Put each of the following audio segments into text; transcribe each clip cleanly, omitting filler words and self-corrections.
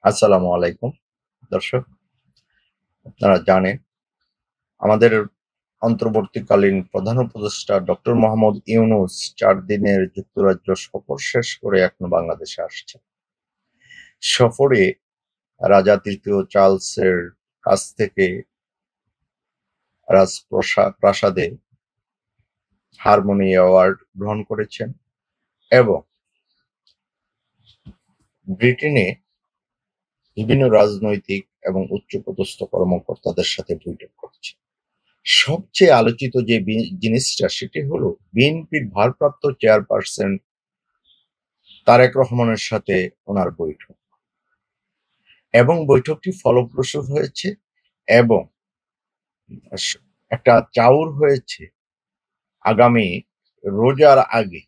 আসসালামু আলাইকুম দর্শক। আপনারা জানেন আমাদের অন্তর্বর্তীকালীন প্রধান উপদেষ্টা ডক্টর মোহাম্মদ ইউনূস ৪ দিনের যুক্তরাজ্য সফর শেষ করে এখন বাংলাদেশে আসছেন। সফরে রাজা তৃতীয় চার্লসের কাছ থেকে প্রাসাদে হারমোনি অ্যাওয়ার্ড গ্রহণ করেছেন এবং ব্রিটেনে বিভিন্ন রাজনৈতিক এবং উচ্চপদস্থ কর্মকর্তাদের সাথে বৈঠক করেছেন। সবচেয়ে আলোচিত যে জিনিসটা সেটি হলো বিএনপির ভারপ্রাপ্ত চেয়ারপারসন তারেক রহমানের সাথে ওনার বৈঠক এবং বৈঠকটি ফলপ্রসূ হয়েছে এবং একটা চাউর হয়েছে আগামী রোজার আগে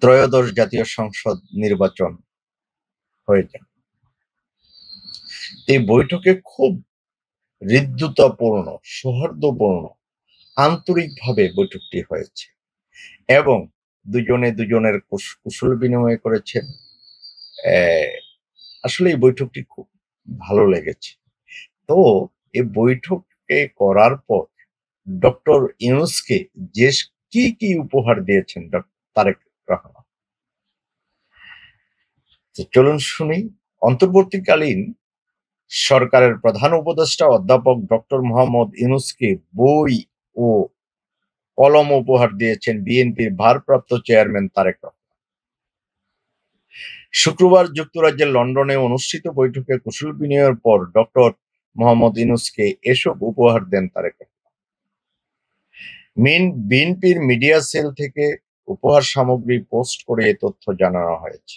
ত্রয়োদশ জাতীয় সংসদ নির্বাচন হয়ে যায়। এই বৈঠকে খুব হৃদ্যতাপূর্ণ, সৌহার্দ্যপূর্ণ, আন্তরিকভাবে বৈঠকটি হয়েছে এবং দুজনে দুজনের কুশল বিনিময় করেছেন। আসলে এই বৈঠকটি খুব ভালো লেগেছে। তো এই বৈঠকে করার পর ডক্টর ইউনূসকে যে কি উপহার দিয়েছেন তারেক রহমান, চলুন শুনি। অন্তর্বর্তীকালীন সরকারের প্রধান উপদেষ্টা অধ্যাপক ডক্টর মোহাম্মদ ইউনূসকে বই ও কলম উপহার দিয়েছেন বিএনপির ভারপ্রাপ্ত চেয়ারম্যান তারেক রহমান। শুক্রবার যুক্তরাজ্যের লন্ডনে অনুষ্ঠিত বৈঠকে কুশল বিনিময়ের পর ডক্টর মোহাম্মদ ইউনূসকে এসব উপহার দেন তারেক রহমান। বিএনপির মিডিয়া সেল থেকে উপহার সামগ্রী পোস্ট করে এ তথ্য জানানো হয়েছে।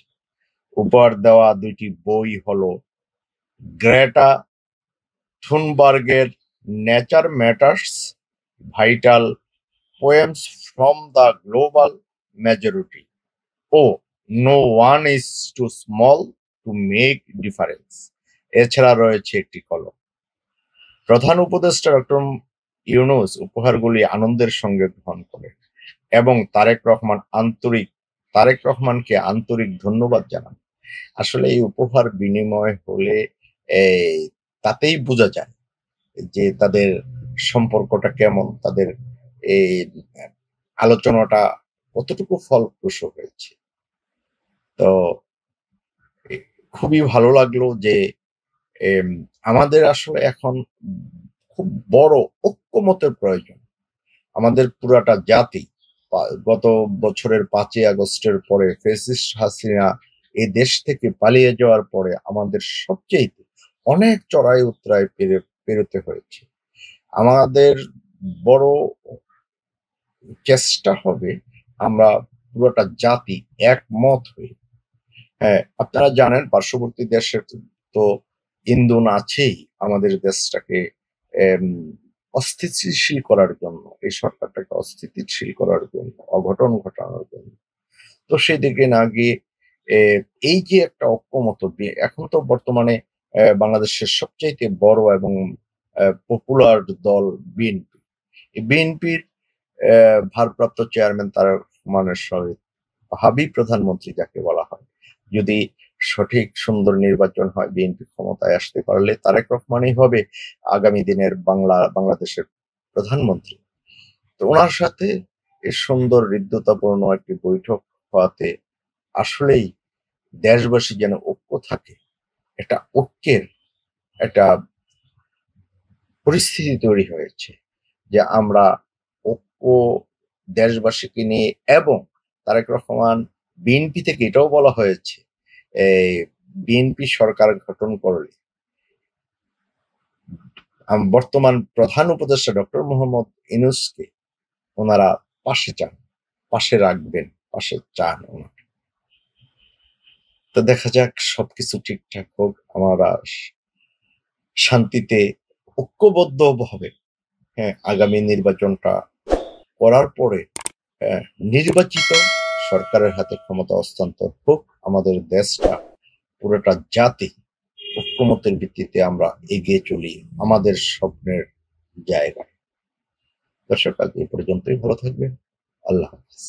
উপহার দেওয়া দুইটি বই হলো গ্রেটা থুনবার্গের nature matters, vital poems from the global majority ও no one is too small to make difference. এছাড়া রয়েছে একটি কলম। প্রধান উপদেষ্টা ডক্টর ইউনূস উপহারগুলি আনন্দের সঙ্গে গ্রহণ করেন এবং তারেক রহমানকে আন্তরিক ধন্যবাদ জানান। আসলে এই উপহার বিনিময় হলে তাতেই বোঝা যায় যে তাদের সম্পর্কটা কেমন, তাদের এই আলোচনাটা কতটুকু ফলপ্রসূ হয়েছে। তো খুবই ভালো লাগলো যে আমাদের আসলে এখন খুব বড় ঐক্যমতের প্রয়োজন। আমাদের পুরাটা জাতি গত বছরের 5ই আগস্টের পরে ফ্যাসিস্ট হাসিনা এই দেশ থেকে পালিয়ে যাওয়ার পরে আমাদের সবচেয়ে অনেক চড়াই উতরাই পেরোতে হয়েছে। আমাদের বড় চেষ্টা হবে আমরা পুরোটা জাতি একমত হয়ে। হ্যাঁ, আপনারা জানেন পার্শ্ববর্তী দেশের তো ইন্ধন আছেই আমাদের দেশটাকে অস্থিতিশীল করার জন্য, এই সরকারটাকে অস্থিতিশীল করার জন্য, অঘটন ঘটানোর জন্য। তো সেদিকে না গিয়ে এই যে একটা ঐক্যমত, এখন তো বর্তমানে বাংলাদেশের সবচাইতে বড় এবং পপুলার দল বিএনপি। বিএনপির ভারপ্রাপ্ত চেয়ারম্যান তারেক রহমানের সহিত ভাবি প্রধানমন্ত্রী যাকে বলা হয়, যদি সঠিক সুন্দর নির্বাচন হয়, বিএনপি ক্ষমতায় আসতে পারলে তারেক রহমানই হবে আগামী দিনের বাংলাদেশের প্রধানমন্ত্রী। তো ওনার সাথে এই সুন্দর হৃদ্যতাপূর্ণ একটি বৈঠক হওয়াতে আসলেই দেশবাসী যেন ঐক্য থাকে, একটা ঐক্যের একটা পরিস্থিতি তৈরি হয়েছে যে আমরা ঐক্য দেশবাসীকে নিয়ে। এবং তারেক রহমান বিএনপি থেকে এটাও বলা হয়েছে বিএনপি সরকার গঠন করলে বর্তমান প্রধান উপদেষ্টা ডক্টর মোহাম্মদ ইউনূসকে ওনারা পাশে রাখবেন, পাশে চান ওনাকে। তো দেখা যাক সবকিছু ঠিকঠাক হোক, আমরা শান্তিতে ঐক্যবদ্ধ ভাবে আগামী নির্বাচনটা করার পরে নির্বাচিত সরকারের হাতে ক্ষমতা হস্তান্তর হোক, আমাদের দেশটা পুরোটা জাতি ঐক্যমতের ভিত্তিতে আমরা এগিয়ে চলি আমাদের স্বপ্নের জায়গায়। দর্শক, আজ এই পর্যন্তই। ভালো থাকবেন। আল্লাহ হাফিজ।